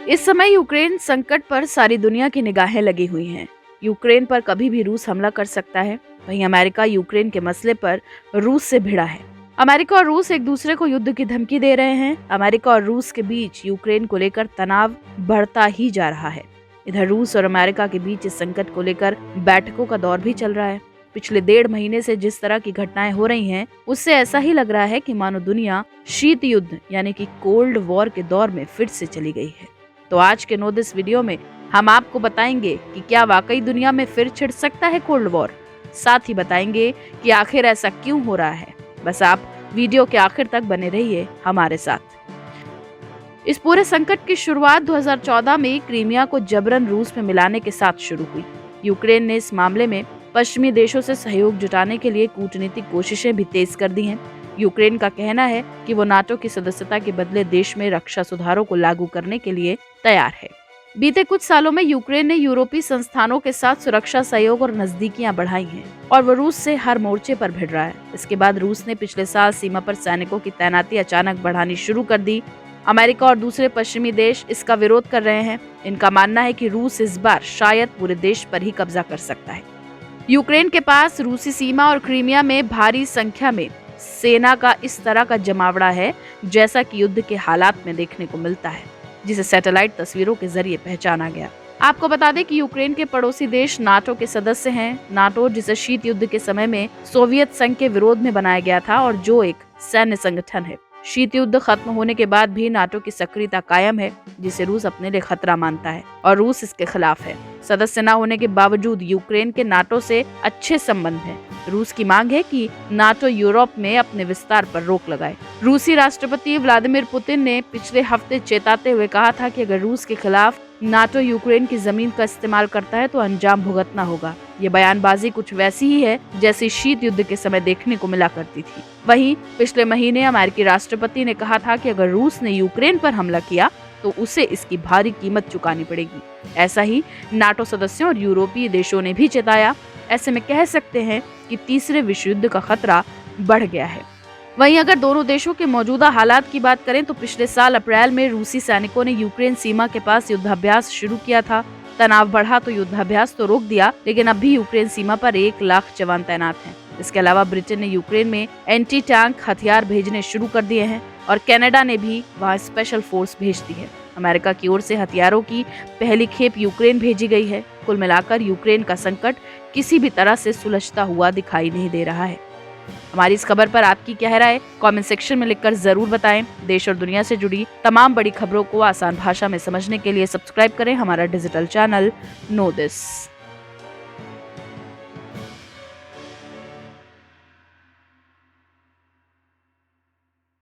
इस समय यूक्रेन संकट पर सारी दुनिया की निगाहें लगी हुई हैं। यूक्रेन पर कभी भी रूस हमला कर सकता है। वहीं अमेरिका यूक्रेन के मसले पर रूस से भिड़ा है। अमेरिका और रूस एक दूसरे को युद्ध की धमकी दे रहे हैं। अमेरिका और रूस के बीच यूक्रेन को लेकर तनाव बढ़ता ही जा रहा है। इधर रूस और अमेरिका के बीच इस संकट को लेकर बैठकों का दौर भी चल रहा है। पिछले 1.5 महीने से जिस तरह की घटनाएं हो रही हैं, उससे ऐसा ही लग रहा है कि मानो दुनिया शीत युद्ध यानी कि कोल्ड वॉर के दौर में फिर से चली गई है। तो आज के नो दिस वीडियो में हम आपको बताएंगे कि क्या वाकई दुनिया में फिर छिड़ सकता है कोल्ड वॉर। साथ ही बताएंगे कि आखिर ऐसा क्यों हो रहा है। बस आप वीडियो के आखिर तक बने रहिए हमारे साथ। इस पूरे संकट की शुरुआत 2014 में क्रीमिया को जबरन रूस में मिलाने के साथ शुरू हुई। यूक्रेन ने इस मामले में पश्चिमी देशों से सहयोग जुटाने के लिए कूटनीतिक कोशिशें भी तेज कर दी हैं। यूक्रेन का कहना है कि वो नाटो की सदस्यता के बदले देश में रक्षा सुधारों को लागू करने के लिए तैयार है। बीते कुछ सालों में यूक्रेन ने यूरोपीय संस्थानों के साथ सुरक्षा सहयोग और नजदीकियां बढ़ाई हैं और वो रूस से हर मोर्चे पर भिड़ रहा है। इसके बाद रूस ने पिछले साल सीमा पर सैनिकों की तैनाती अचानक बढ़ानी शुरू कर दी। अमेरिका और दूसरे पश्चिमी देश इसका विरोध कर रहे हैं। इनका मानना है कि रूस इस बार शायद पूरे देश पर ही कब्जा कर सकता है। यूक्रेन के पास रूसी सीमा और क्रीमिया में भारी संख्या में सेना का इस तरह का जमावड़ा है जैसा कि युद्ध के हालात में देखने को मिलता है, जिसे सैटेलाइट तस्वीरों के जरिए पहचाना गया। आपको बता दें कि यूक्रेन के पड़ोसी देश नाटो के सदस्य हैं। नाटो जिसे शीत युद्ध के समय में सोवियत संघ के विरोध में बनाया गया था और जो एक सैन्य संगठन है। शीत युद्ध खत्म होने के बाद भी नाटो की सक्रियता कायम है, जिसे रूस अपने लिए खतरा मानता है और रूस इसके खिलाफ है। सदस्य न होने के बावजूद यूक्रेन के नाटो से अच्छे संबंध हैं। रूस की मांग है कि नाटो यूरोप में अपने विस्तार पर रोक लगाए। रूसी राष्ट्रपति व्लादिमीर पुतिन ने पिछले हफ्ते चेताते हुए कहा था कि अगर रूस के खिलाफ नाटो यूक्रेन की जमीन का इस्तेमाल करता है तो अंजाम भुगतना होगा। ये बयानबाजी कुछ वैसी ही है जैसी शीत युद्ध के समय देखने को मिला करती थी। वहीं पिछले महीने अमेरिकी राष्ट्रपति ने कहा था कि अगर रूस ने यूक्रेन पर हमला किया तो उसे इसकी भारी कीमत चुकानी पड़ेगी। ऐसा ही नाटो सदस्यों और यूरोपीय देशों ने भी चेताया। ऐसे में कह सकते हैं कि तीसरे विश्व युद्ध का खतरा बढ़ गया है। वहीं अगर दोनों देशों के मौजूदा हालात की बात करें तो पिछले साल अप्रैल में रूसी सैनिकों ने यूक्रेन सीमा के पास युद्धाभ्यास शुरू किया था। तनाव बढ़ा तो युद्धाभ्यास तो रोक दिया, लेकिन अब भी यूक्रेन सीमा पर 1 लाख जवान तैनात हैं। इसके अलावा ब्रिटेन ने यूक्रेन में एंटी टैंक हथियार भेजने शुरू कर दिए हैं और कनाडा ने भी वहां स्पेशल फोर्स भेज दी है। अमेरिका की ओर से हथियारों की पहली खेप यूक्रेन भेजी गई है। कुल मिलाकर यूक्रेन का संकट किसी भी तरह से सुलझता हुआ दिखाई नहीं दे रहा है। हमारी इस खबर पर आपकी क्या राय है? कमेंट सेक्शन में लिखकर जरूर बताएं। देश और दुनिया से जुड़ी तमाम बड़ी खबरों को आसान भाषा में समझने के लिए सब्सक्राइब करें हमारा डिजिटल चैनल नो दिस।